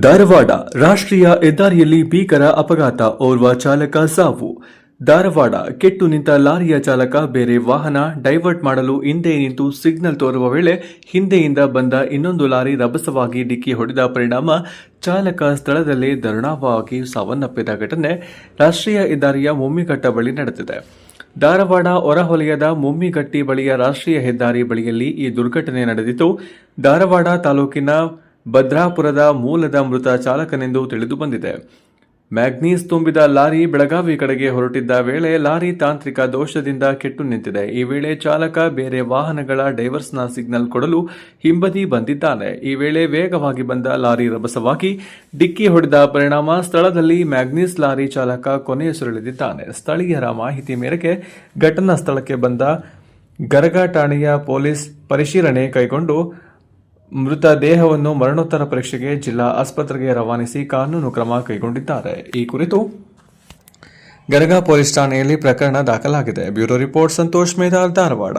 ಧಾರವಾಡ ರಾಷ್ಟ್ರೀಯ ಹೆದ್ದಾರಿಯಲ್ಲಿ ಭೀಕರ ಅಪಘಾತ, ಓರ್ವ ಚಾಲಕ ಸಾವು. ಧಾರವಾಡ ಕೆಟ್ಟು ನಿಂತ ಲಾರಿಯ ಚಾಲಕ ಬೇರೆ ವಾಹನ ಡೈವರ್ಟ್ ಮಾಡಲು ಹಿಂದೆ ನಿಂತು ಸಿಗ್ನಲ್ ತೋರುವ ವೇಳೆ ಹಿಂದೆಯಿಂದ ಬಂದ ಇನ್ನೊಂದು ಲಾರಿ ರಭಸವಾಗಿ ಡಿಕ್ಕಿ ಹೊಡೆದ ಪರಿಣಾಮ ಚಾಲಕ ಸ್ಥಳದಲ್ಲೇ ದಾರುಣವಾಗಿ ಸಾವನ್ನಪ್ಪಿದ ಘಟನೆ ರಾಷ್ಟ್ರೀಯ ಹೆದ್ದಾರಿಯ ಮುಮ್ಮಿಘಟ್ಟ ಬಳಿ ನಡೆದಿದೆ. ಧಾರವಾಡ ಹೊರವಲಯದ ಮುಮ್ಮಿಘಟ್ಟಿ ಬಳಿಯ ರಾಷ್ಟ್ರೀಯ ಹೆದ್ದಾರಿ ಬಳಿಯಲ್ಲಿ ಈ ದುರ್ಘಟನೆ ನಡೆದಿದ್ದು, ಧಾರವಾಡ ತಾಲೂಕಿನ ಭದ್ರಾಪುರದ ಮೂಲದ ಮೃತ ಚಾಲಕನೆಂದು ತಿಳಿದು ಬಂದಿದೆ. ಮ್ಯಾಗ್ನೀಸ್ ತುಂಬಿದ ಲಾರಿ ಬೆಳಗಾವಿ ಕಡೆಗೆ ಹೊರಟಿದ್ದ ವೇಳೆ ಲಾರಿ ತಾಂತ್ರಿಕ ದೋಷದಿಂದ ಕೆಟ್ಟು ನಿಂತಿದೆ. ಈ ವೇಳೆ ಚಾಲಕ ಬೇರೆ ವಾಹನಗಳ ಡೈವರ್ಸ್ನ ಸಿಗ್ನಲ್ ಕೊಡಲು ಹಿಂಬದಿ ಬಂದಿದ್ದಾನೆ. ಈ ವೇಳೆ ವೇಗವಾಗಿ ಬಂದ ಲಾರಿ ರಭಸವಾಗಿ ಡಿಕ್ಕಿ ಹೊಡೆದ ಪರಿಣಾಮ ಸ್ಥಳದಲ್ಲಿ ಮ್ಯಾಗ್ನೀಸ್ ಲಾರಿ ಚಾಲಕ ಕೊನೆಯುಸಿರೆಳೆದಿದ್ದಾನೆ. ಸ್ಥಳೀಯರ ಮಾಹಿತಿ ಮೇರೆಗೆ ಘಟನಾ ಸ್ಥಳಕ್ಕೆ ಬಂದ ಗರಗ ಠಾಣೆಯ ಪೊಲೀಸ್ ಪರಿಶೀಲನೆ ಕೈಗೊಂಡು ಮೃತದೇಹವನ್ನು ಮರಣೋತ್ತರ ಪರೀಕ್ಷೆಗೆ ಜಿಲ್ಲಾ ಆಸ್ಪತ್ರೆಗೆ ರವಾನಿಸಿ ಕಾನೂನು ಕ್ರಮ ಕೈಗೊಂಡಿದ್ದಾರೆ. ಈ ಕುರಿತು ಗರಗ ಪೊಲೀಸ್ ಠಾಣೆಯಲ್ಲಿ ಪ್ರಕರಣ ದಾಖಲಾಗಿದೆ. Bureau report Santosh Medhal, Dharwad.